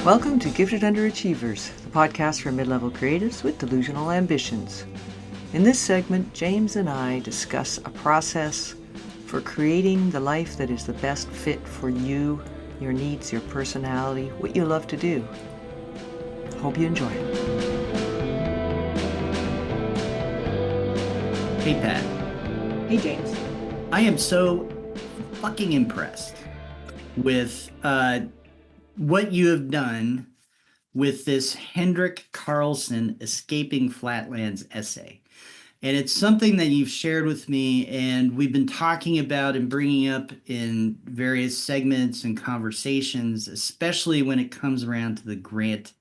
Welcome to Gifted Underachievers, the podcast for mid-level creatives with delusional ambitions. In this segment, James and I discuss a process for creating the life that is the best fit for you, your needs, your personality, what you love to do. Hope you enjoy it. Hey, Pat. Hey, James. I am so fucking impressed with what you have done with this Hendrik Carlson Escaping Flatlands essay. And it's something that you've shared with me, and we've been talking about and bringing up in various segments and conversations, especially when it comes around to the grant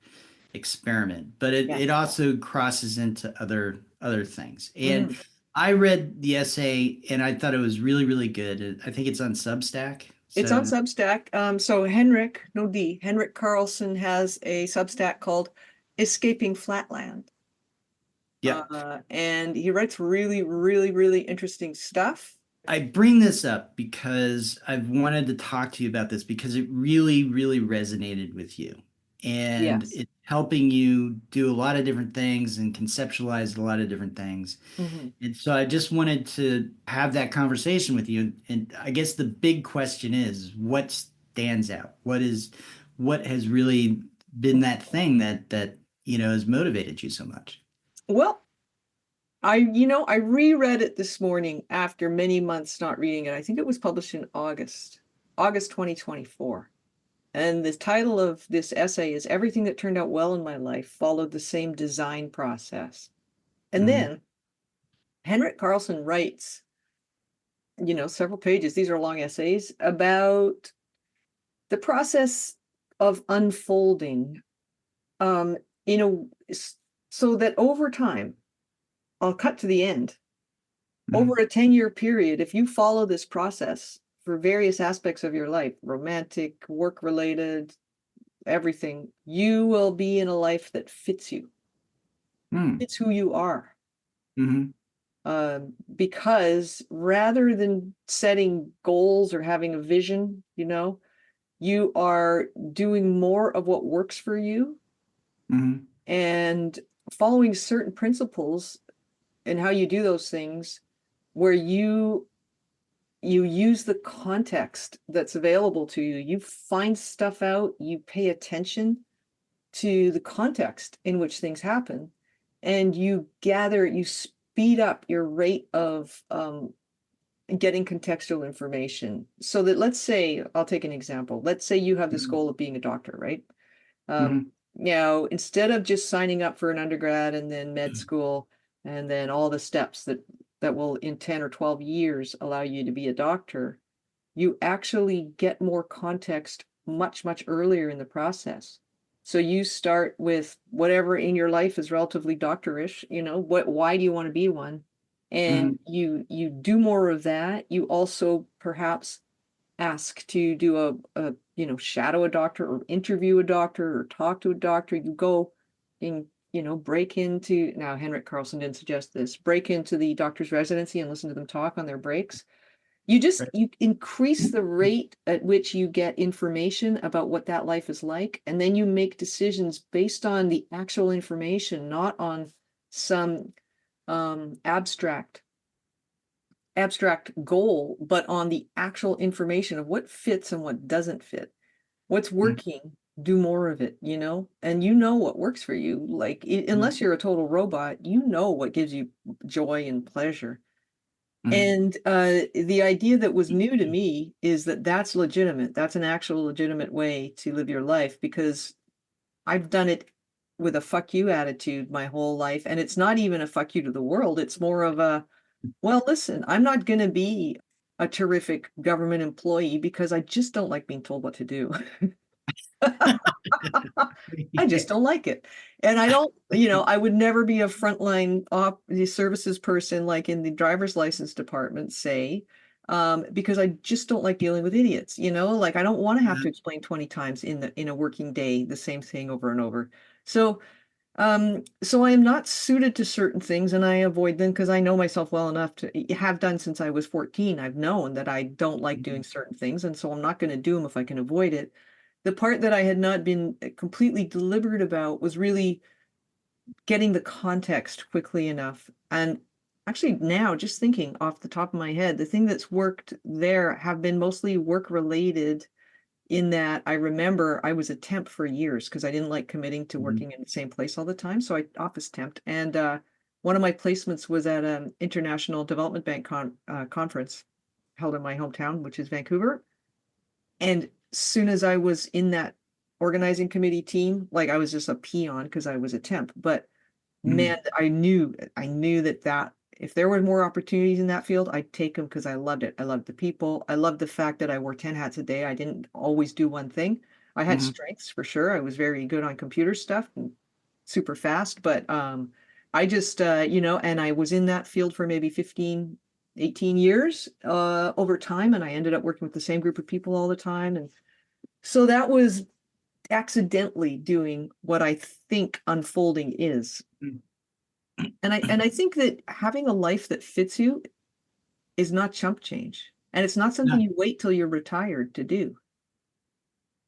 experiment. But it also crosses into other things. And I read the essay and I thought it was really, really good. I think it's on Substack. It's on Substack. So Hendrik Carlson has a Substack called Escaping Flatland. Yeah. And he writes really, really, really interesting stuff. I bring this up because I've wanted to talk to you about this because it really, really resonated with you. And Yes. it's helping you do a lot of different things and conceptualize a lot of different things. And so I just wanted to have that conversation with you. And I guess the big question is what stands out? What has really been that thing that has motivated you so much? Well, I reread it this morning after many months not reading it. I think it was published in August 2024. And the title of this essay is Everything That Turned Out Well in My Life Followed the Same Design Process. And then Hendrik Carlson writes, several pages, these are long essays, about the process of unfolding, so that over time, I'll cut to the end, over a 10-year period, if you follow this process for various aspects of your life, romantic, work-related, everything, you will be in a life that fits you. It's who you are. Because rather than setting goals or having a vision, you are doing more of what works for you and following certain principles and how you do those things where you use the context that's available to you. You find stuff out, you pay attention to the context in which things happen, and you speed up your rate of getting contextual information. So that, let's say, I'll take an example. Let's say you have this goal of being a doctor, right? Instead of just signing up for an undergrad and then med school and then all the steps that will in 10 or 12 years allow you to be a doctor, you actually get more context much, much earlier in the process. So you start with whatever in your life is relatively doctorish, why do you want to be one? And you do more of that. You also perhaps ask to do a shadow a doctor or interview a doctor or talk to a doctor. You go and break into, now Hendrik Carlson didn't suggest this, break into the doctor's residency and listen to them talk on their breaks. You increase the rate at which you get information about what that life is like, and then you make decisions based on the actual information, not on some abstract goal, but on the actual information of what fits and what doesn't fit. What's working, do more of it, and what works for you. Like, unless you're a total robot, what gives you joy and pleasure. And the idea that was new to me is that that's legitimate. That's an actual legitimate way to live your life, because I've done it with a fuck you attitude my whole life. And it's not even a fuck you to the world. It's more of a, well, listen, I'm not going to be a terrific government employee because I just don't like being told what to do. I just don't like it. And I don't, I would never be a frontline services person like in the driver's license department, say, because I just don't like dealing with idiots, like I don't want to have to explain 20 times in a working day the same thing over and over. So I am not suited to certain things, and I avoid them because I know myself well enough to have done since I was 14. I've known that I don't like doing certain things, and so I'm not going to do them if I can avoid it. The part that I had not been completely deliberate about was really getting the context quickly enough. And actually now, just thinking off the top of my head, the thing that's worked there have been mostly work related, in that I remember I was a temp for years because I didn't like committing to Mhm. working in the same place all the time. So I office temped. And one of my placements was at an international development bank conference held in my hometown, which is Vancouver. And soon as I was in that organizing committee team, like I was just a peon because I was a temp. But man, Mhm. I knew that if there were more opportunities in that field, I'd take them because I loved it. I loved the people. I loved the fact that I wore 10 hats a day. I didn't always do one thing. I had Mhm. strengths for sure. I was very good on computer stuff and super fast, but I just and I was in that field for maybe 15, 18 years over time, and I ended up working with the same group of people all the time. And so that was accidentally doing what I think unfolding is. And I think that having a life that fits you is not chump change. And it's not No. something you wait till you're retired to do.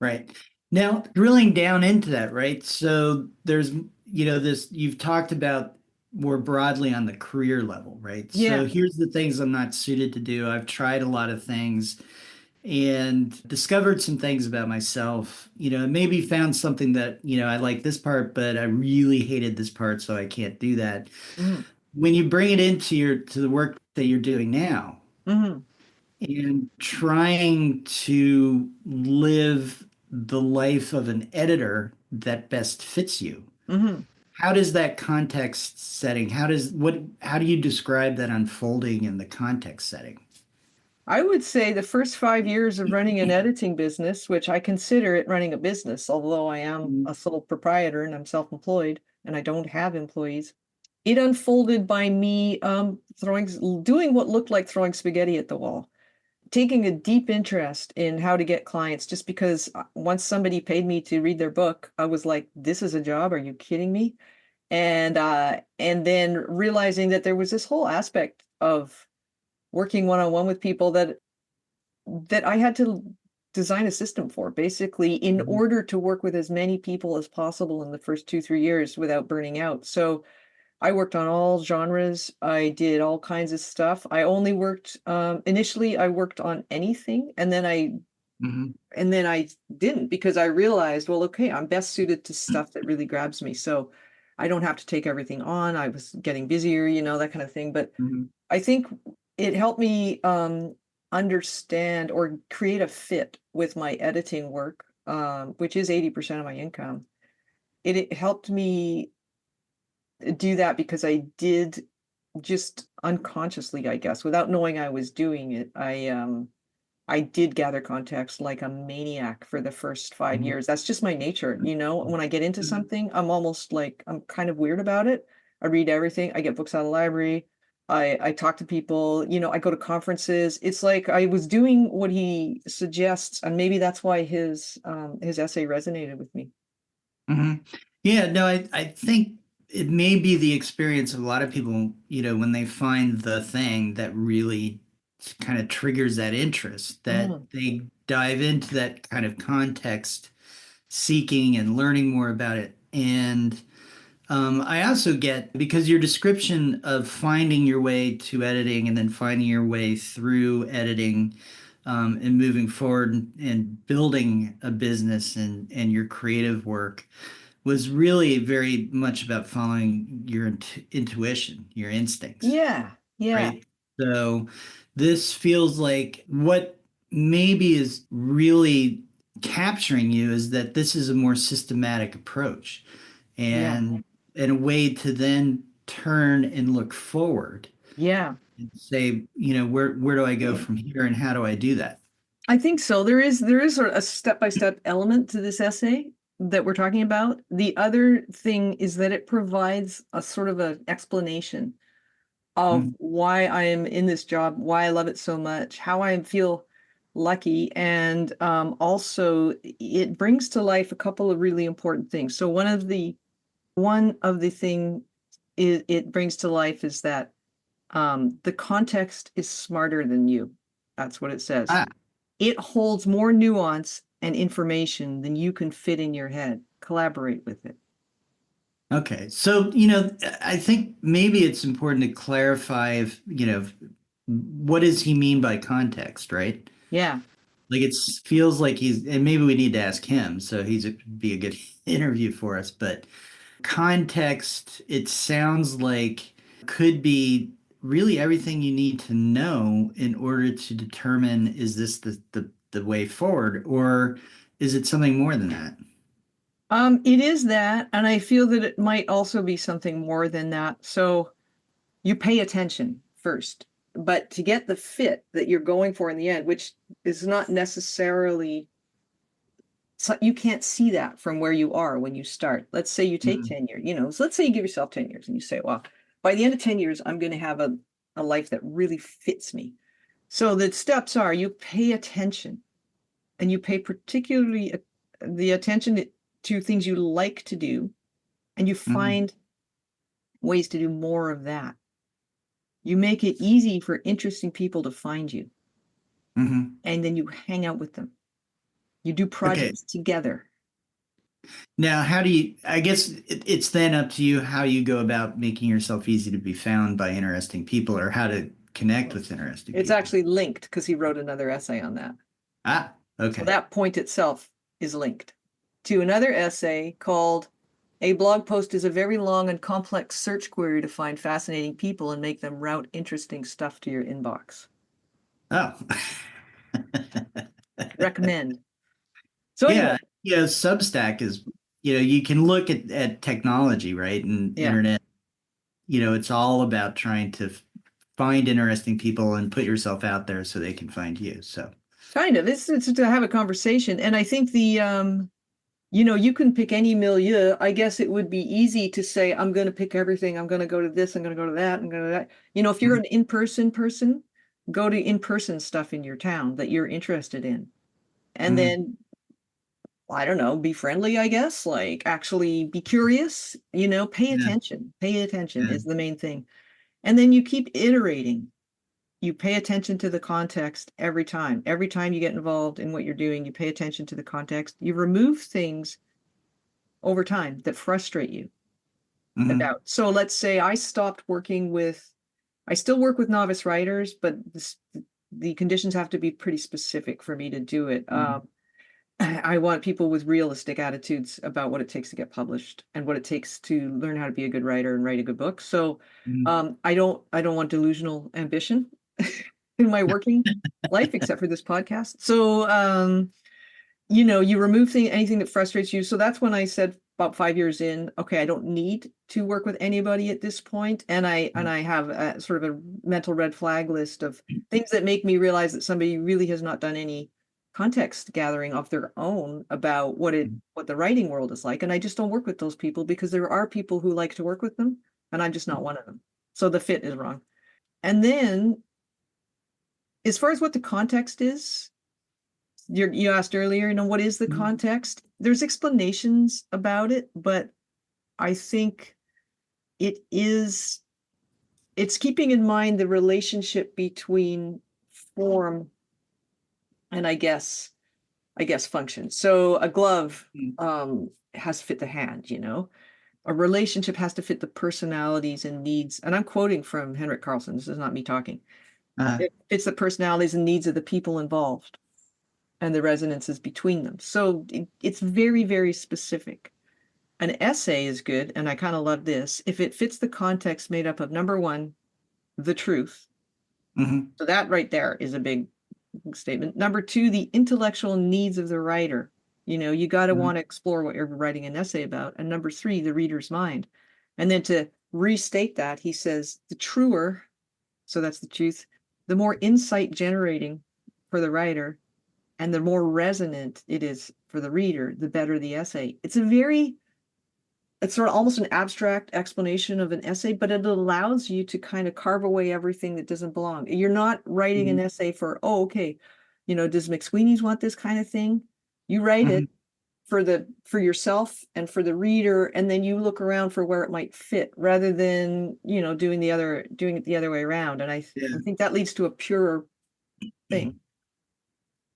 Right. Now, drilling down into that, right? So there's, this you've talked about more broadly on the career level, right? So Yeah. here's the things I'm not suited to do. I've tried a lot of things and discovered some things about myself, maybe found something that, I like this part, but I really hated this part, so I can't do that. Hmm. When you bring it into to the work that you're doing now, Hmm. and trying to live the life of an editor that best fits you. Hmm. How does that context setting, how do you describe that unfolding in the context setting? I would say the first 5 years of running an editing business, which I consider it running a business, although I am Mhm. a sole proprietor and I'm self-employed and I don't have employees. It unfolded by me doing what looked like throwing spaghetti at the wall, taking a deep interest in how to get clients, just because once somebody paid me to read their book, I was like, this is a job. Are you kidding me? And then realizing that there was this whole aspect of working one-on-one with people that I had to design a system for, basically, in Mhm. order to work with as many people as possible in the first 2, 3 years without burning out. So I worked on all genres. I did all kinds of stuff. I only worked initially I worked on anything, Mhm. and then I didn't, because I realized, well, okay, I'm best suited to stuff that really grabs me. So I don't have to take everything on. I was getting busier, that kind of thing. But Mhm. I think it helped me understand or create a fit with my editing work, which is 80% of my income. It helped me do that because I did, just unconsciously, I guess, without knowing I was doing it. I did gather context like a maniac for the first 5 Mhm. years. That's just my nature, when I get into Mhm. something, I'm kind of weird about it. I read everything. I get books out of the library. I talk to people, I go to conferences. It's like I was doing what he suggests, and maybe that's why his essay resonated with me. Mhm. Yeah, no, I think it may be the experience of a lot of people, when they find the thing that really kind of triggers that interest, that Mm, they dive into that kind of context seeking and learning more about it. And I also get, because your description of finding your way to editing and then finding your way through editing, and moving forward and building a business and your creative work was really very much about following your intuition, your instincts, yeah, yeah, right? So this feels like what maybe is really capturing you is that this is a more systematic approach yeah, and a way to then turn and look forward yeah. and say, where do I go from here and how do I do that? I think so. There is sort of a step-by-step element to this essay that we're talking about. The other thing is that it provides a sort of an explanation of Mhm. why I am in this job, why I love it so much, how I feel lucky, and also it brings to life a couple of really important things. So one of the thing it brings to life is that the context is smarter than you. That's what it says. Ah, It holds more nuance and information than you can fit in your head. Collaborate with it. Okay. So, I think maybe it's important to clarify if, what does he mean by context, right? Yeah. Like it feels like and maybe we need to ask him, so be a good interview for us. But context, it sounds like could be really everything you need to know in order to determine is this the way forward, or is it something more than that? It is that, and I feel that it might also be something more than that. So you pay attention first, but to get the fit that you're going for in the end, which is not necessarily, so you can't see that from where you are when you start. Let's say you take Mhm. 10 years, so let's say you give yourself 10 years and you say, well, by the end of 10 years, I'm going to have a life that really fits me. So the steps are you pay attention and you pay particularly the attention to things you like to do, and you Mhm. find ways to do more of that. You make it easy for interesting people to find you, Mhm. and then you hang out with them. You do Okay. projects together. Now, I guess it's then up to you how you go about making yourself easy to be found by interesting people or how to connect with interesting It's people. actually linked because he wrote another essay on that. Ah, So okay. that point itself is linked to another essay called A Blog Post is a Very Long and Complex Search Query to Find Fascinating People and Make Them Route Interesting Stuff to Your Inbox. Oh. Recommend. So anyway, Yeah, Substack is, you can look at technology, right? And yeah. internet, it's all about trying to find interesting people and put yourself out there so they can find you. So, Kind of. It's to have a conversation. And I think you can pick any milieu. I guess it would be easy to say, I'm going to pick everything. I'm going to go to this. I'm going to go to that. I'm going to that. If you're mhm, an in-person person, go to in-person stuff in your town that you're interested in. And mhm, then, I don't know, be friendly, I guess, like actually be curious, pay yeah, attention. Pay attention yeah, is the main thing. And then you keep iterating. You pay attention to the context every time. Every time you get involved in what you're doing, you pay attention to the context. You remove things over time that frustrate you mhm, about. So let's say I still work with novice writers, but the conditions have to be pretty specific for me to do it. mhm, I want people with realistic attitudes about what it takes to get published and what it takes to learn how to be a good writer and write a good book. So mhm. I don't want delusional ambition in my working life, except for this podcast. So you remove anything that frustrates you. So that's when I said about 5 years in, okay, I don't need to work with anybody at this point. And I have a sort of a mental red flag list of things that make me realize that somebody really has not done any context gathering of their own about what the writing world is like. And I just don't work with those people because there are people who like to work with them, and I'm just not one of them. So the fit is wrong. And then as far as what the context is, you asked earlier, what is the Mhm. context? There's explanations about it, but I think it is it's keeping in mind the relationship between form and I guess function. So a glove has to fit the hand. A relationship has to fit the personalities and needs. And I'm quoting from Henrik Carlson. This is not me talking. Uh, It fits the personalities and needs of the people involved and the resonances between them. So it's very, very specific. An essay is good, and I kind of love this, if it fits the context made up of number one, the truth. mhm, So that right there is a big statement. Number two, the intellectual needs of the writer. You got to mhm, want to explore what you're writing an essay about. And number three, the reader's mind. And then to restate that, he says, the truer, so that's the truth, the more insight generating for the writer, and the more resonant it is for the reader, the better the essay. It's sort of almost an abstract explanation of an essay, but it allows you to kind of carve away everything that doesn't belong. You're not writing an mhm, essay for, oh, okay, does McSweeney's want this kind of thing? You write mhm. it for yourself and for the reader, and then you look around for where it might fit rather than, doing it the other way around. And I Yeah. think that leads to a purer thing.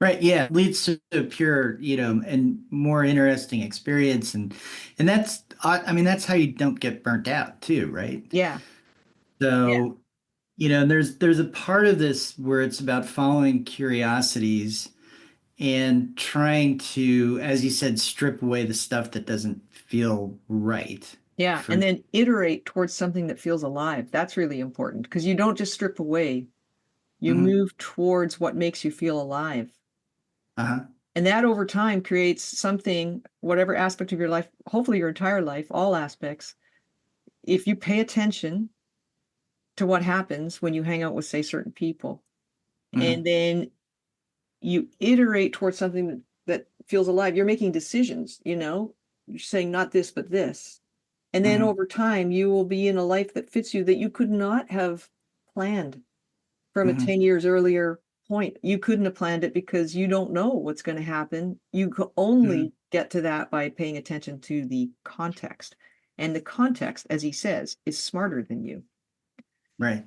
Right. Yeah. Leads to a pure, and more interesting experience. And that's, I mean, that's how you don't get burnt out too, right? Yeah. Yeah. So, there's a part of this where it's about following curiosities and trying to, as you said, strip away the stuff that doesn't feel right Yeah. for And you. then iterate towards something that feels alive. That's really important because you don't just strip away, you Mhm. move towards what makes you feel alive. Uh-huh. And that over time creates something, whatever aspect of your life, hopefully your entire life, all aspects. If you pay attention to what happens when you hang out with, say, certain people, and Mhm. then you iterate towards something that feels alive, you're making decisions, you're saying not this, but this. And then Mhm. over time, you will be in a life that fits you that you could not have planned from a Mhm. 10 years earlier point. You couldn't have planned it because you don't know what's going to happen. You can Mhm. only get to that by paying attention to the context. And the context, as he says, is smarter than you. Right.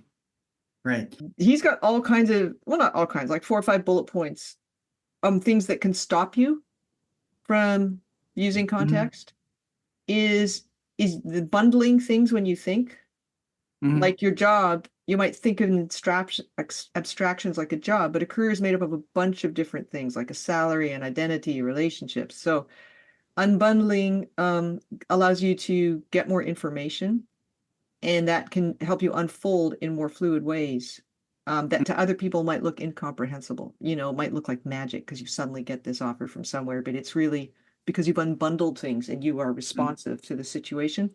Right. He's got all kinds of, well, not all kinds, like 4 or 5 bullet points, things that can stop you from using Mhm. context is the bundling things when you think. Mhm. Like your job, you might think of abstractions like a job, but a career is made up of a bunch of different things, like a salary and identity, relationships. So unbundling allows you to get more information, and that can help you unfold in more fluid ways. That to other people might look incomprehensible. It might look like magic because you suddenly get this offer from somewhere, but it's really because you've unbundled things and you are Mhm. responsive to the situation.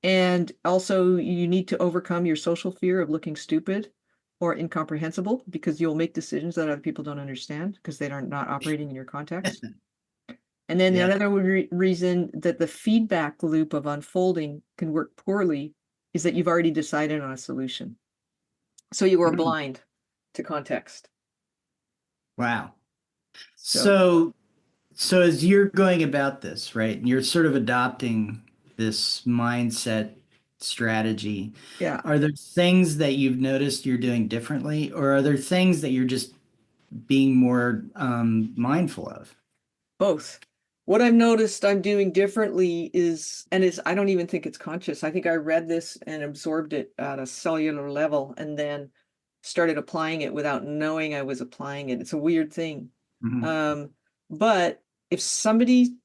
And also, you need to overcome your social fear of looking stupid or incomprehensible because you'll make decisions that other people don't understand because they are not operating in your context. And then Yeah. another reason that the feedback loop of unfolding can work poorly is that you've already decided on a solution. So you are Mhm. blind to context. Wow. So, So as you're going about this, right, and you're sort of adopting this mindset strategy, yeah, are there things that you've noticed you're doing differently, or are there things that you're just being more mindful of? both. What I've noticed I'm doing differently is, and it's, I don't even think it's conscious. I think I read this and absorbed it at a cellular level and then started applying it without knowing I was applying it. It's a weird thing. Mhm. Um, but if somebody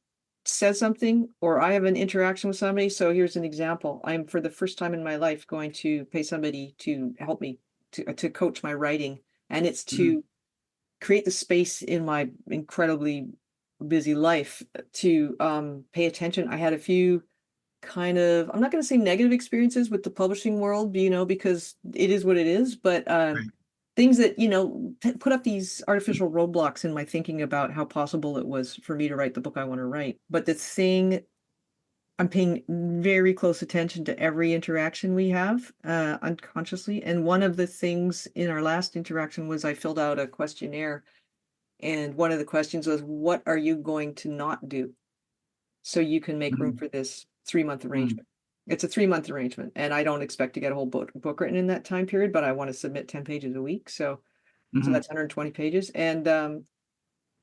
says something or I have an interaction with somebody, so here's an example. I'm for the first time in my life going to pay somebody to help me to coach my writing, and it's Mhm. to create the space in my incredibly busy life to pay attention. I had a few kind of, I'm not going to say negative experiences with the publishing world, because it is what it is, but Right. things that, put up these artificial roadblocks in my thinking about how possible it was for me to write the book I want to write. But the thing, I'm paying very close attention to every interaction we have unconsciously. And one of the things in our last interaction was I filled out a questionnaire, and one of the questions was, what are you going to not do so you can make room Mhm. for this 3-month Mhm. arrangement? It's a 3-month arrangement, and I don't expect to get a whole book written in that time period, but I want to submit 10 pages a week. So Mhm. that's 120 pages. And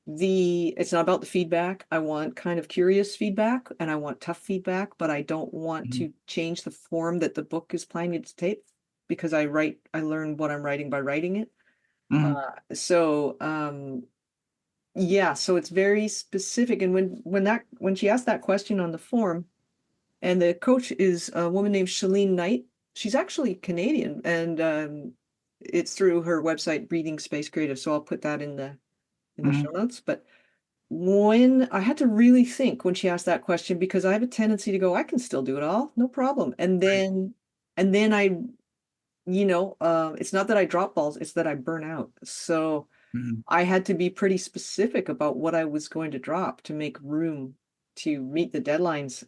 it's not about the feedback. I want kind of curious feedback and I want tough feedback, but I don't want Mhm. to change the form that the book is planning to take because I learn what I'm writing by writing it. Mhm. So yeah, so it's very specific. And when she asked that question on the form, and the coach is a woman named Shalene Knight. She's actually Canadian, and it's through her website, Breathing Space Creative. So I'll put that in the show Mhm. notes. But when I had to really think when she asked that question, because I have a tendency to go, I can still do it all, no problem. Right. And then it's not that I drop balls, it's that I burn out. So Mhm. I had to be pretty specific about what I was going to drop to make room to meet the deadlines.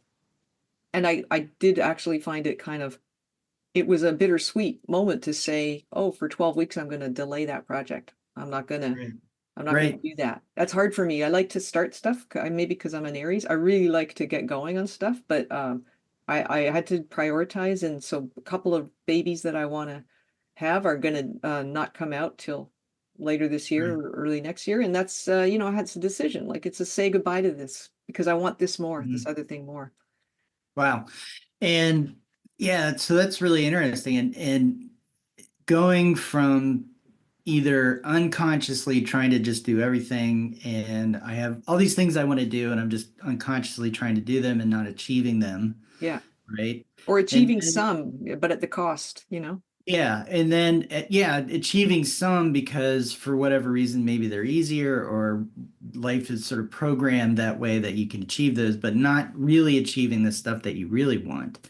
And I did actually find it was a bittersweet moment to say, oh, for 12 weeks, I'm going to delay that project. Right. I'm not going to Right. do that. That's hard for me. I like to start stuff. Maybe because I'm an Aries. I really like to get going on stuff, but I had to prioritize. And so a couple of babies that I want to have are going to not come out till later this year Right. or early next year. And that's, you know, it's a decision. Like it's a say goodbye to this because I want this more, this Mhm. other thing more. Wow. And yeah, so that's really interesting. And going from either unconsciously trying to just do everything, and I have all these things I want to do, and I'm just unconsciously trying to do them and not achieving them, Yeah. right? Or And achieving then, some, but at the cost, you know? yeah, and then yeah, achieving some because for whatever reason, maybe they're easier or life is sort of programmed that way that you can achieve those, but not really achieving the stuff that you really want.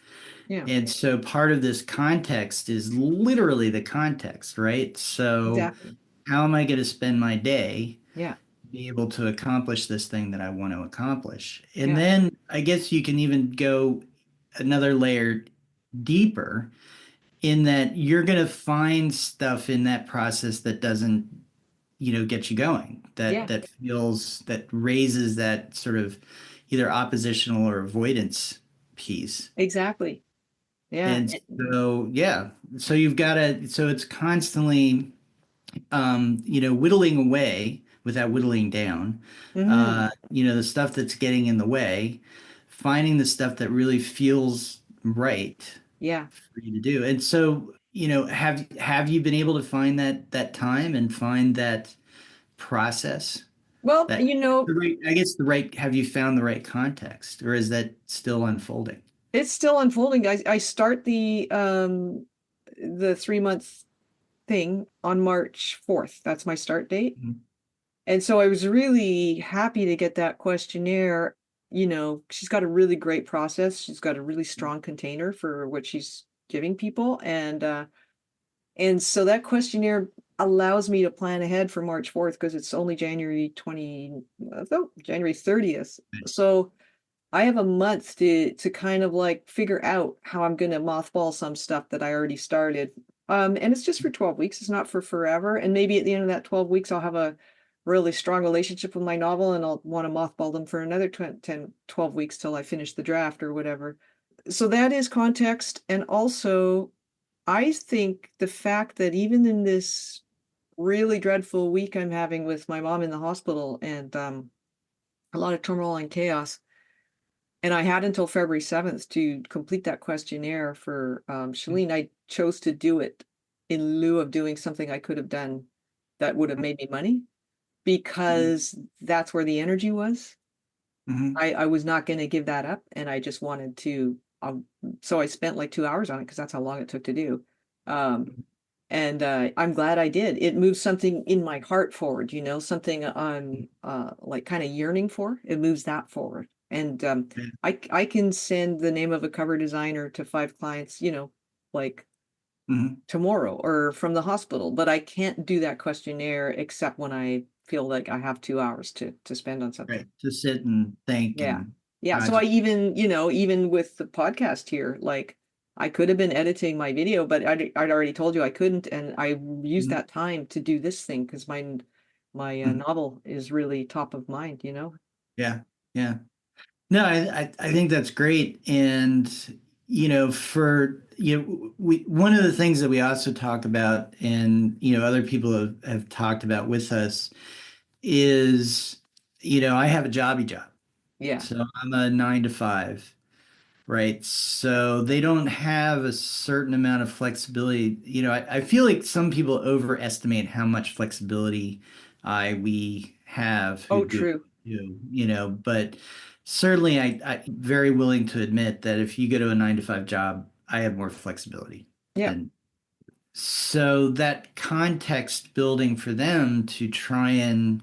Yeah, And so part of this context is literally the context, right? So exactly. how am I going to spend my day, Yeah. be able to accomplish this thing that I want to accomplish? And Yeah. then I guess you can even go another layer deeper in that you're going to find stuff in that process that doesn't, get you going, that Yeah. that feels that raises that sort of either oppositional or avoidance piece. Exactly. Yeah. And so, yeah, so you've got to, so it's constantly, whittling away without whittling down, Hmm. the stuff that's getting in the way, finding the stuff that really feels right Yeah. for you to do. And so, have you been able to find that time and find that process Well, that you know, the right, I guess the right, have you found the right context or is that still unfolding? it's still unfolding. I start the 3 month thing on March 4th. That's my start date. Mhm. And so I was really happy to get that questionnaire. You know, she's got a really great process. She's got a really strong container for what she's giving people. And so that questionnaire allows me to plan ahead for March 4th because it's only January 30th. So I have a month to kind of like figure out how I'm going to mothball some stuff that I already started. And it's just for 12 weeks. It's not for forever. And maybe at the end of that 12 weeks, I'll have a really strong relationship with my novel and I'll want to mothball them for another 10, 12 weeks till I finish the draft or whatever. So that is context. And also, I think the fact that even in this really dreadful week I'm having with my mom in the hospital and a lot of turmoil and chaos, and I had until February 7th to complete that questionnaire for Shalene. I chose to do it in lieu of doing something I could have done that would have made me money because that's where the energy was. Mhm. I was not going to give that up, and I just wanted to. So I spent like 2 hours on it because that's how long it took to do. Um, and I'm glad I did. It moved something in my heart forward, you know, something I'm like kind of yearning for. It moves that forward. And Yeah. I can send the name of a cover designer to 5 clients, you know, like Mhm. tomorrow or from the hospital, but I can't do that questionnaire except when I feel like I have 2 hours to spend on something. Right. To sit and think Yeah. and Yeah, so I gotcha. even, you know, even with the podcast here, like I could have been editing my video, but I'd already told you I couldn't, and I used Mhm. that time to do this thing because my Mhm. novel is really top of mind, you know? Yeah. Yeah. No, I think that's great. And, we one of the things that we also talk about and, other people have talked about with us is, I have a jobby job. Yeah. So I'm a 9 to 5. Right. So they don't have a certain amount of flexibility. I feel like some people overestimate how much flexibility we have who Oh, do what true. we do, but certainly I'm very willing to admit that if you go to a 9 to 5 job, I have more flexibility Yeah. than so that context building for them to try and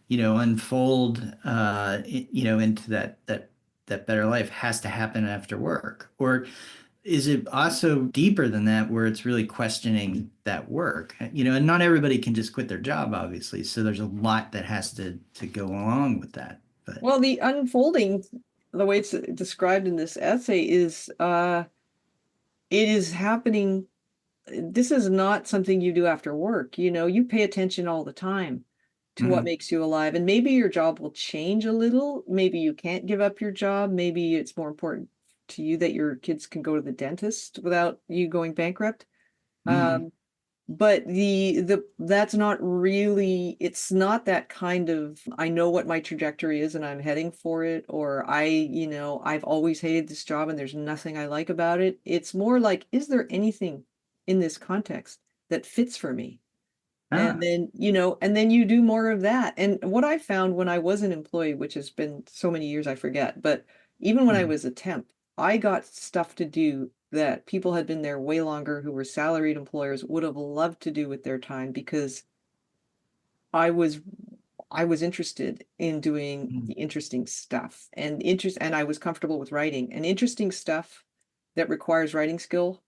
unfold into that better life has to happen after work, or is it also deeper than that where it's really questioning that work, and not everybody can just quit their job obviously, so there's a lot that has to go along with that, but Well, the unfolding, the way it's described in this essay is it is happening. This is not something you do after work. You know, you pay attention all the time to what Mhm. makes you alive. And maybe your job will change a little. Maybe you can't give up your job. Maybe it's more important to you that your kids can go to the dentist without you going bankrupt. Mhm. Um, but the that's not really, it's not that kind of, I know what my trajectory is and I'm heading for it, or I've always hated this job and there's nothing I like about it. It's more like, is there anything in this context that fits for me? And Ah. then, and then you do more of that. And what I found when I was an employee, which has been so many years I forget, but even when I Mhm. was a temp, I got stuff to do that people had been there way longer who were salaried employers would have loved to do with their time, because I was I was interested in doing Mhm. the interesting stuff, and I was comfortable with writing. And interesting stuff that requires writing skill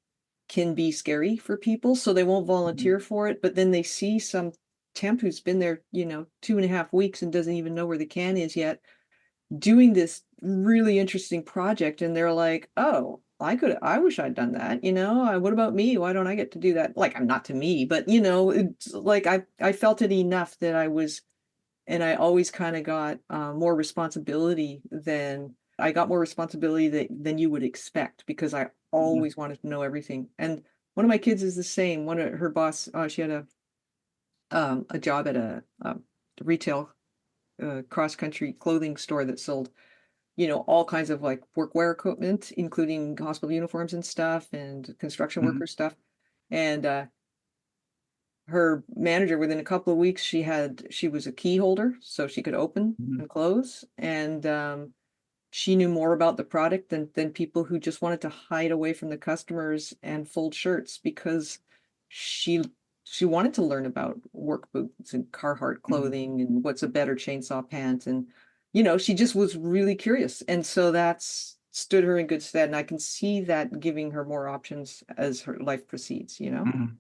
can be scary for people, so they won't Mhm. volunteer for it, but then they see some temp who's been there, 2.5 weeks and doesn't even know where the can is yet, doing this really interesting project, and they're like, "Oh, I wish I'd done that, what about me? Why don't I get to do that?" Like, I'm not to me, but, it's like I felt it enough that I always kinda got, more responsibility than I got more responsibility than you would expect, because I Mhm. always wanted to know everything. And one of my kids is the same. One of her boss, she had a job at a retail, cross-country clothing store that sold, all kinds of, like, workwear equipment, including hospital uniforms and stuff and construction Mhm. worker stuff. And, her manager, within a couple of weeks, she was a key holder, so she could open Mhm. and close, and, she knew more about the product than people who just wanted to hide away from the customers and fold shirts, because she she wanted to learn about work boots and Carhartt Mhm. clothing and what's a better chainsaw pant, and, she just was really curious, and so that's stood her in good stead, and I can see that giving her more options as her life proceeds, you know? Mhm.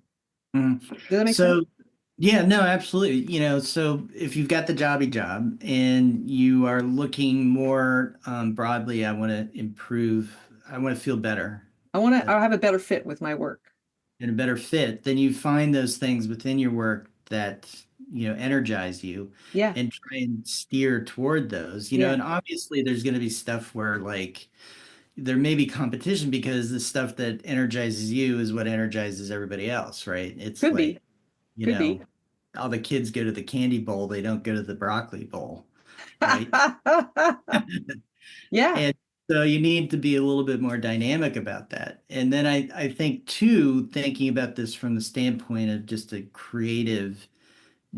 Mhm. Does that make sense? So, yeah, no, absolutely. So if you've got the jobby job and you are looking more broadly, I want to improve, I want to feel better uh, I'll have a better fit with my work. and a better fit, then you find those things within your work that, energize you Yeah, and try and steer toward those, yeah. and obviously there's going to be stuff where like there may be competition because the stuff that energizes you is what energizes everybody else, right? It's Could like, be, you could be. know, all the kids go to the candy bowl, they don't go to the broccoli bowl, right? Yeah. And so you need to be a little bit more dynamic about that. And then I think too, thinking about this from the standpoint of just a creative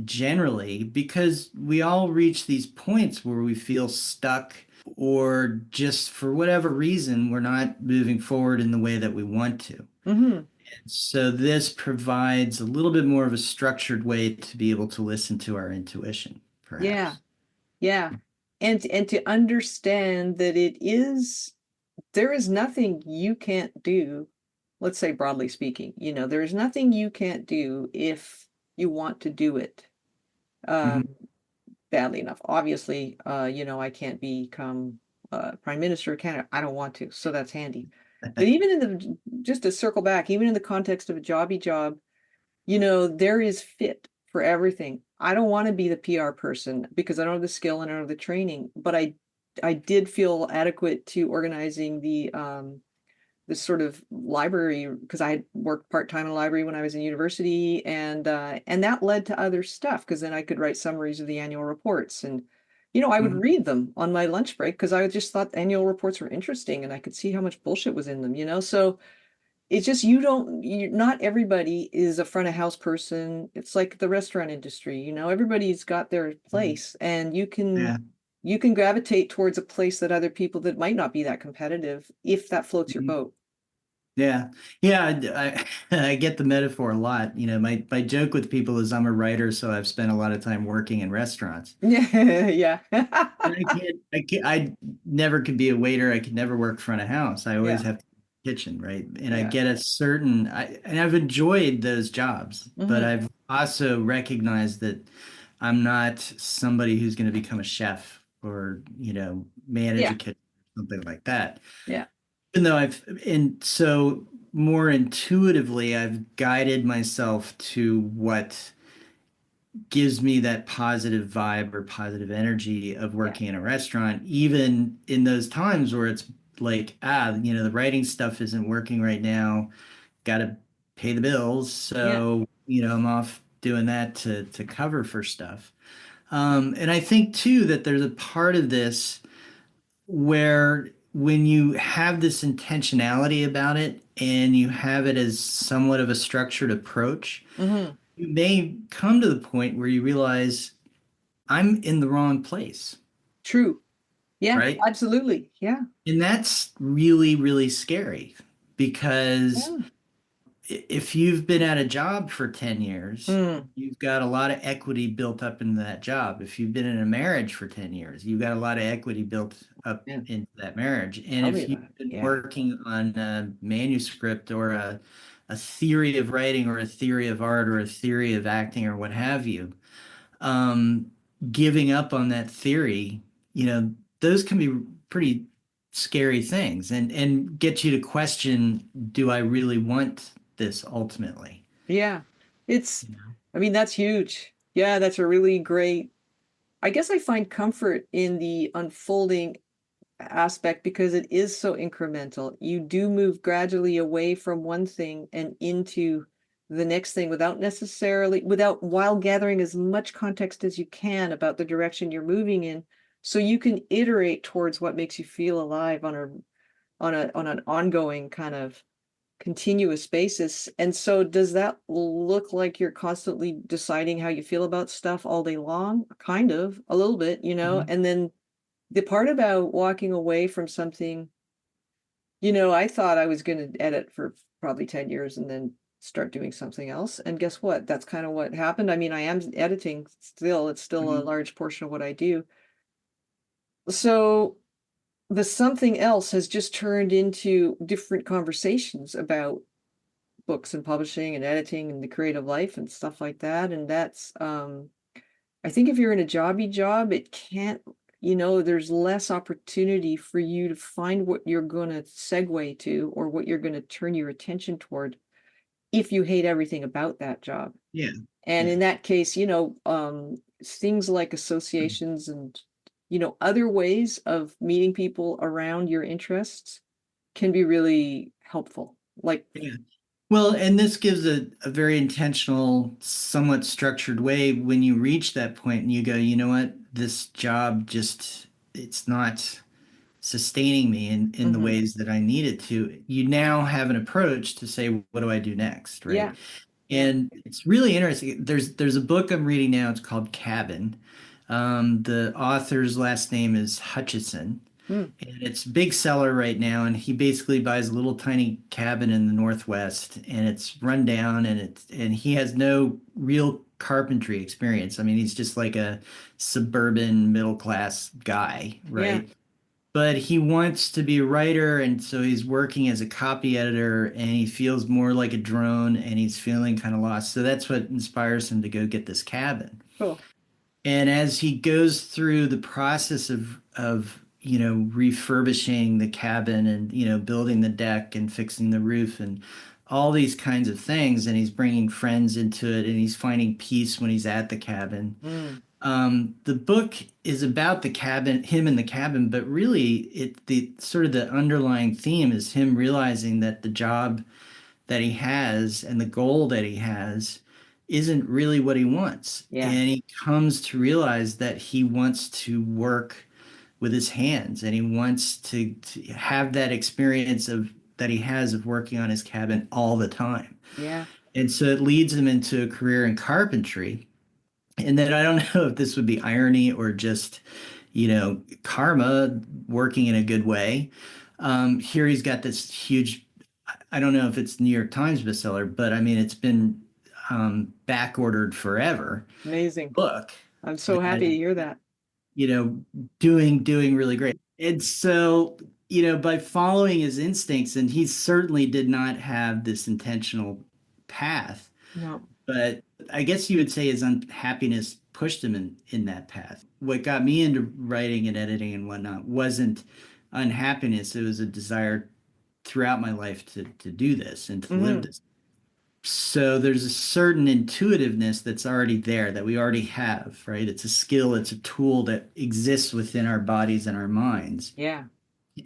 generally, because we all reach these points where we feel stuck or just for whatever reason, we're not moving forward in the way that we want to. Mhm. So this provides a little bit more of a structured way to be able to listen to our intuition, Yeah. perhaps. Yeah. And to understand that there is nothing you can't do, let's say broadly speaking, there is nothing you can't do if you want to do it, um, Mhm. badly enough. Obviously, I can't become, prime minister of Canada. I don't want to, so that's handy. But even just to circle back, even in the context of a jobby job, there is fit for everything. I don't wanna be the PR person because I don't have the skill and I don't have the training, but I did feel adequate to organizing the sort of library, because I had worked part-time in a library when I was in university, and that led to other stuff, because then I could write summaries of the annual reports, and, I would Mhm. read them on my lunch break because I just thought annual reports were interesting and I could see how much bullshit was in them? So it's just not everybody is a front of house person. It's like the restaurant industry, everybody's got their Mhm. place, and Yeah. you can gravitate towards a place that other people that might not be that competitive, if that floats your Mhm. boat. Yeah. Yeah. I get the metaphor a lot. My joke with people is I'm a writer, so I've spent a lot of time working in restaurants. Yeah. And I never could be a waiter. I could never work front of house. I always Yeah. have to kitchen, right? And I Yeah. get and I've enjoyed those jobs, but Mhm. I've also recognized that I'm not somebody who's going to become a chef or, manage a Yeah. kitchen, something like that. Yeah. Even though and so more intuitively, I've guided myself to what gives me that positive vibe or positive energy of Yeah. working in a restaurant, even in those times where it's like, the writing stuff isn't working right now, got to pay the bills. Yeah. So I'm off doing that to cover for stuff. And I think too that there's a part of this where when you have this intentionality about it and you have it as somewhat of a structured approach, Hmm. you may come to the point where you realize I'm in the wrong place, True. Yeah, right? absolutely. Yeah. And that's really, really scary because Yeah. if you've been at a job for 10 years, Mm, you've got a lot of equity built up into that job. If you've been in a marriage for 10 years, you've got a lot of equity built up yeah. into that marriage. And Tell me if you've about it. been Yeah. working on a manuscript or a theory of writing or a theory of art or a theory of acting or what have you, um, giving up on that theory, those can be pretty scary things and get you to question, do I really want this ultimately? Yeah. It's, You know? I mean, that's huge. Yeah, that's a really great. I guess I find comfort in the unfolding aspect because it is so incremental. You do move gradually away from one thing and into the next thing without while gathering as much context as you can about the direction you're moving in, so you can iterate towards what makes you feel alive on an ongoing kind of continuous basis. And so does that look like you're constantly deciding how you feel about stuff all day long? Kind of, a little bit, Mhm. and then the part about walking away from something, I thought I was going to edit for probably 10 years and then start doing something else. And guess what? That's kind of what happened. I mean, I am editing still, it's still a Mhm. large portion of what I do. So the something else has just turned into different conversations about books and publishing and editing and the creative life and stuff like that. And that's, I think if you're in a jobby job, it can't, there's less opportunity for you to find what you're going to segue to or what you're going to turn your attention toward if you hate everything about that job. Yeah. And Yeah. in that case, things like associations and, other ways of meeting people around your interests can be really helpful. Like, Yeah. Well, and this gives a very intentional, somewhat structured way when you reach that point and you go, you know what, this job just, it's not sustaining me in the mhm, ways that I need it to. You now have an approach to say, what do I do next, right? yeah, yeah. And it's really interesting. There's a book I'm reading now. It's called Cabin. The author's last name is Hutchison, Mm, and it's a big seller right now. And he basically buys a little tiny cabin in the Northwest, and it's run down, and he has no real carpentry experience. I mean, he's just like a suburban middle class guy, yeah. right? But he wants to be a writer, and so he's working as a copy editor, and he feels more like a drone, and he's feeling kind of lost. So that's what inspires him to go get this cabin. Cool. And as he goes through the process of refurbishing the cabin and building the deck and fixing the roof and all these kinds of things, and he's bringing friends into it, and he's finding peace when he's at the cabin. Mm, The book is about the cabin, him in the cabin, but really the sort of the underlying theme is him realizing that the job that he has and the goal that he has isn't really what he wants. yeah. And he comes to realize that he wants to work with his hands and he wants to have that experience of that he has of working on his cabin all the time. Yeah. And so it leads him into a career in carpentry. And then I don't know if this would be irony or just, karma working in a good way. Here he's got this huge, I don't know if it's New York Times bestseller, but I mean, it's been back ordered forever Amazing. book I'm so that, happy to hear that. you know, doing really great. And so, by following his instincts, and he certainly did not have this intentional path, No. but I guess you would say his unhappiness pushed him in that path. What got me into writing and editing and whatnot wasn't unhappiness. It was a desire throughout my life to do this and to live Mhm. this. So there's a certain intuitiveness that's already there that we already have, right? It's a skill, it's a tool that exists within our bodies and our minds. Yeah.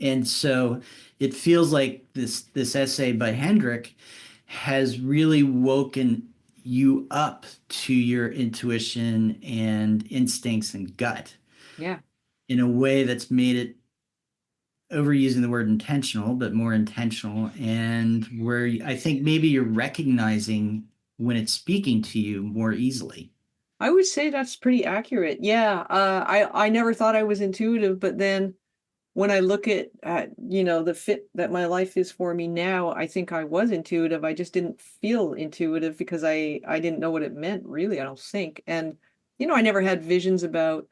And so it feels like this essay by Hendrik has really woken you up to your intuition and instincts and gut Yeah. in a way that's made it, overusing the word intentional, but more intentional, and where I think maybe you're recognizing when it's speaking to you more easily. I would say that's pretty accurate. Yeah. I never thought I was intuitive, but then when I look at the fit that my life is for me now, I think I was intuitive. I just didn't feel intuitive because I didn't know what it meant, really, I don't think. And I never had visions about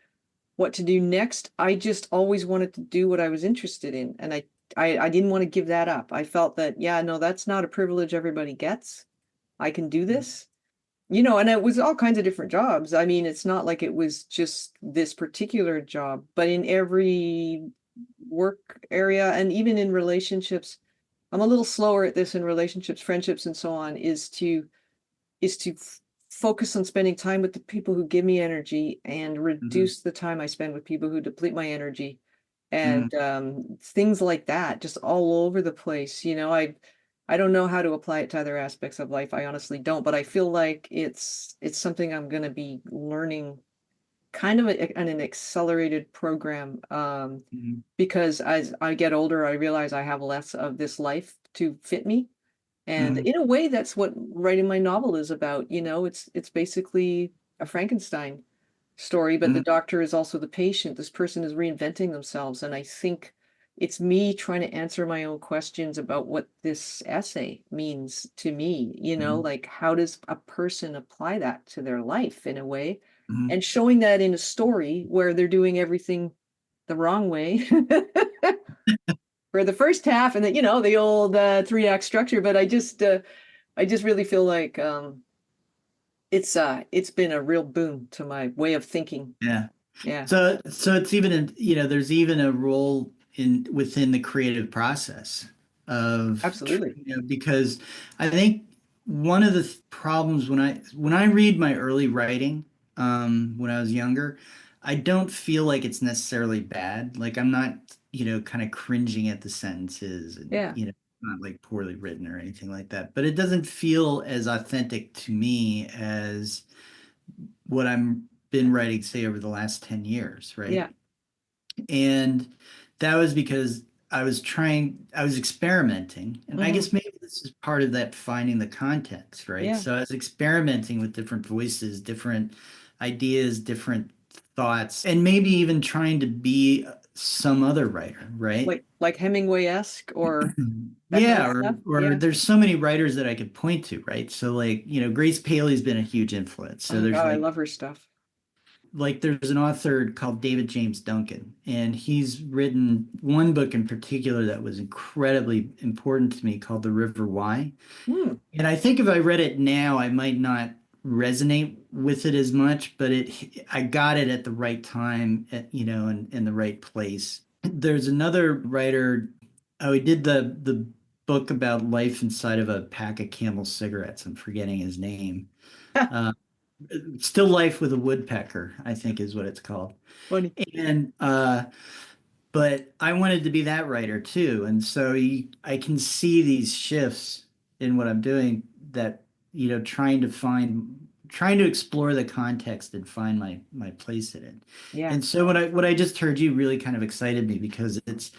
what to do next. I just always wanted to do what I was interested in, and I didn't want to give that up. I felt that, yeah, no, that's not a privilege everybody gets. I can do this. And it was all kinds of different jobs. I mean, it's not like it was just this particular job, but in every work area and even in relationships, I'm a little slower at this in relationships, friendships, and so on, is to focus on spending time with the people who give me energy and Mhm. reduce the time I spend with people who deplete my energy. Mhm. And things like that, just all over the place. I don't know how to apply it to other aspects of life. I honestly don't, but I feel like it's something I'm going to be learning kind of on an accelerated program, Mhm. because as I get older, I realize I have less of this life to fit me. And Mhm. in a way, that's what writing my novel is about. It's basically a Frankenstein story, but the Mhm. doctor is also the patient. This person is reinventing themselves. And I think it's me trying to answer my own questions about what this essay means to me. Mhm. Like, how does a person apply that to their life in a way? Mhm. And showing that in a story where they're doing everything the wrong way for the first half, and then, the old three-act structure. But I just really feel like it's been a real boon to my way of thinking. Yeah. Yeah, So it's even there's even a role in within the creative process of absolutely. because I think one of the problems when I read my early writing when I was younger, I don't feel like it's necessarily bad. Like I'm not, kind of cringing at the sentences and, Yeah. not like poorly written or anything like that. But it doesn't feel as authentic to me as what I'm been writing, say, over the last 10 years, right? Yeah. And that was because I was experimenting. And I Hmm. guess maybe this is part of that finding the context, right? Yeah. So I was experimenting with different voices, different ideas, different thoughts, and maybe even trying to be some other writer, right? Like Hemingway-esque or that kind of Yeah, stuff. or Yeah. there's so many writers that I could point to, right? So like, Grace Paley's been a huge influence. So Oh there's God, I love her stuff. there's an author called David James Duncan, and he's written one book in particular that was incredibly important to me called The River Why. Hmm. And I think if I read it now, I might not resonate with it as much, but I got it at the right time, in the right place. There's another writer. Oh, he did the book about life inside of a pack of Camel cigarettes. I'm forgetting his name. Uh, Still Life with a Woodpecker, I think is what it's called. Funny. And but I wanted to be that writer too. And so I can see these shifts in what I'm doing that, trying to explore the context and find my place in it. Yeah. And so what I just heard you really kind of excited me because it's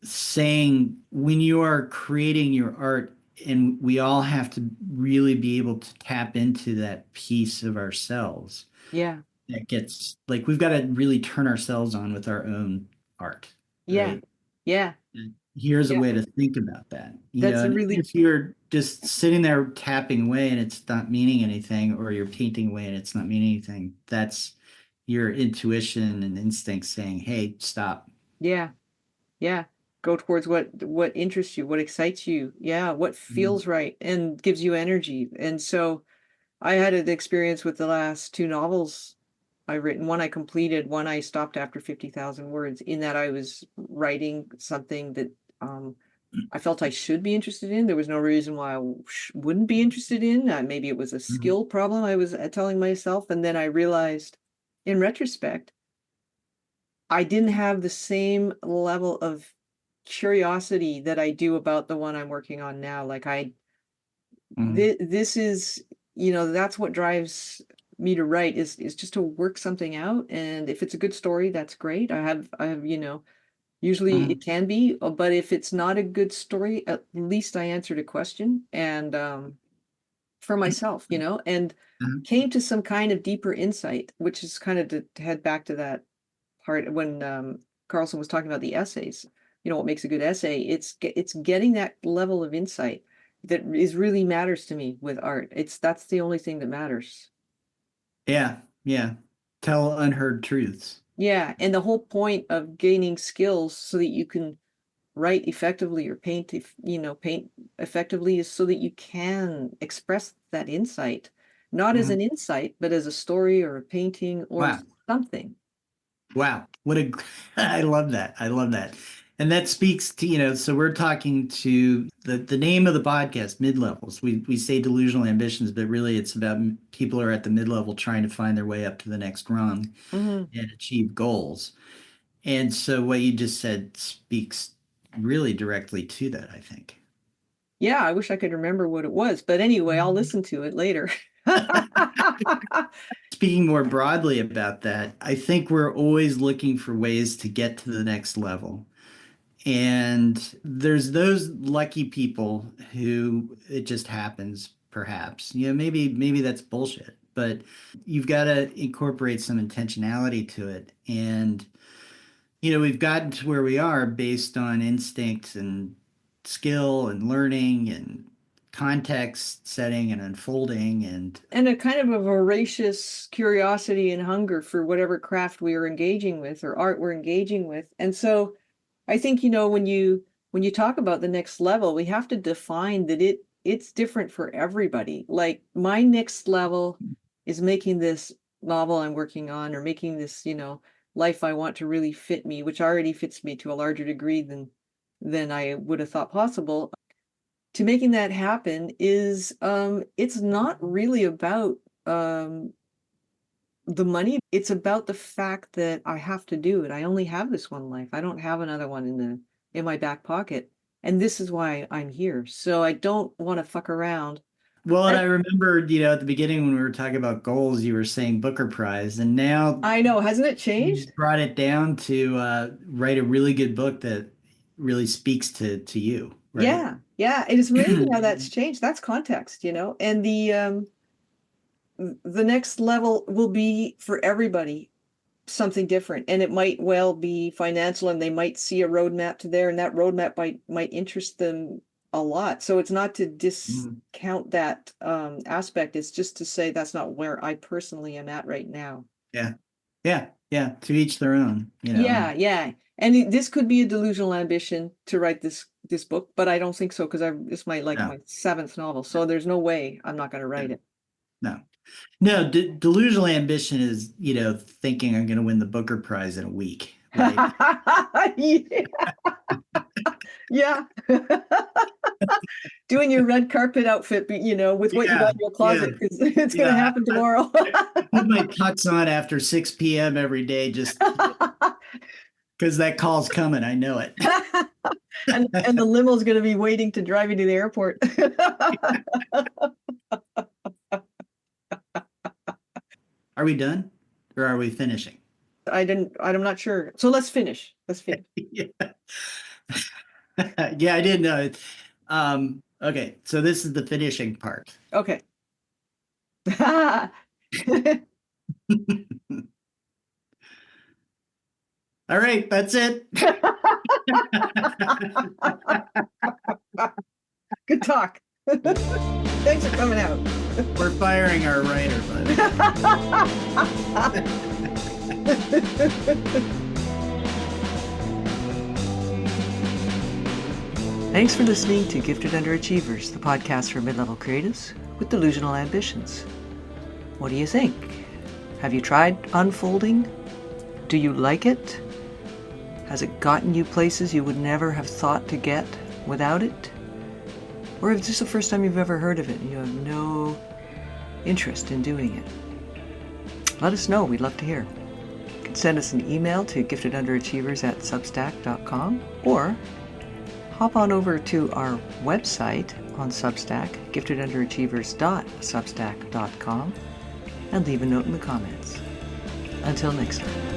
saying when you are creating your art, and we all have to really be able to tap into that piece of ourselves Yeah. that gets like we've got to really turn ourselves on with our own art, Yeah. right? Yeah. And here's a Yeah. way to think about that, That's a and really if you're just sitting there tapping away and it's not meaning anything, or you're painting away and it's not meaning anything, that's your intuition and instinct saying, hey, stop. yeah. Yeah. Go towards what interests you, what excites you. Yeah, what Mhm. feels right and gives you energy. And so I had an experience with the last two novels I've written. One I completed, one I stopped after 50,000 words, in that I was writing something that I felt I should be interested in. There was no reason why wouldn't be interested in. Maybe it was a Mhm. skill problem I was telling myself. And then I realized in retrospect, I didn't have the same level of curiosity that I do about the one I'm working on now. Like Mhm. this is that's what drives me to write is just to work something out. And if it's a good story, that's great. I have, usually Mhm. it can be, but if it's not a good story, at least I answered a question and for myself, and Mhm. came to some kind of deeper insight, which is kind of to head back to that part when Carlson was talking about the essays. What makes a good essay? It's getting that level of insight that is really matters to me with art. That's the only thing that matters. Yeah, yeah. Tell unheard truths. Yeah, and the whole point of gaining skills so that you can write effectively or paint, paint effectively is so that you can express that insight, not as Mhm. an insight, but as a story or a painting or Wow. something. Wow. I love that. I love that. And that speaks to, so we're talking to the name of the podcast, mid-levels. We say delusional ambitions, but really it's about people who are at the mid-level trying to find their way up to the next rung Mhm. and achieve goals. And so what you just said speaks really directly to that, I think. Yeah, I wish I could remember what it was, but anyway, I'll listen to it later. Speaking more broadly about that, I think we're always looking for ways to get to the next level. And there's those lucky people who it just happens, perhaps. Maybe that's bullshit, but you've got to incorporate some intentionality to it. And we've gotten to where we are based on instincts and skill and learning and context setting and unfolding and And a kind of a voracious curiosity and hunger for whatever craft we are engaging with or art we're engaging with. And so I think, when you talk about the next level, we have to define that it's different for everybody. Like my next level is making this novel I'm working on or making this, life I want to really fit me, which already fits me to a larger degree than I would have thought possible. To making that happen is it's not really about um the money. It's about the fact that I have to do it. I only have this one life. I don't have another one in my back pocket. And this is why I'm here. So I don't want to fuck around. well, and And I remember, at the beginning when we were talking about goals, you were saying Booker Prize, and now I know, hasn't it you changed? brought it down to write a really good book that really speaks to you, right? Yeah. Yeah. It is amazing how that's changed. That's context, and the next level will be for everybody something different. And it might well be financial and they might see a roadmap to there and that roadmap might interest them a lot. So it's not to Mhm. discount that aspect. It's just to say that's not where I personally am at right now. Yeah, yeah, yeah. To each their own, Yeah, yeah. And this could be a delusional ambition to write this book, but I don't think so because this might like No, my seventh novel. So there's no way I'm not going to write no, it. no, no. Delusional ambition is, thinking I'm going to win the Booker Prize in a week, right? Yeah. Yeah. Doing your red carpet outfit, with what you Yeah, got in your yeah, closet, because it's going to yeah. happen tomorrow. I put my tux on after 6 p.m. every day just because that call's coming. I know it. And the limo's going to be waiting to drive you to the airport. Are we done or are we finishing? I'm not sure. So let's finish. Let's finish. Yeah. Yeah, I didn't know. Okay, so this is the finishing part. Okay. All right, that's it. Good talk. Thanks for coming out. We're firing our writer, buddy. Thanks for listening to Gifted Underachievers, the podcast for mid-level creatives with delusional ambitions. What do you think? Have you tried unfolding? Do you like it? Has it gotten you places you would never have thought to get without it? Or is this the first time you've ever heard of it and you have no interest in doing it? Let us know. We'd love to hear. You can send us an email to giftedunderachievers@substack.com or hop on over to our website, on Substack, giftedunderachievers.substack.com, and leave a note in the comments. Until next time.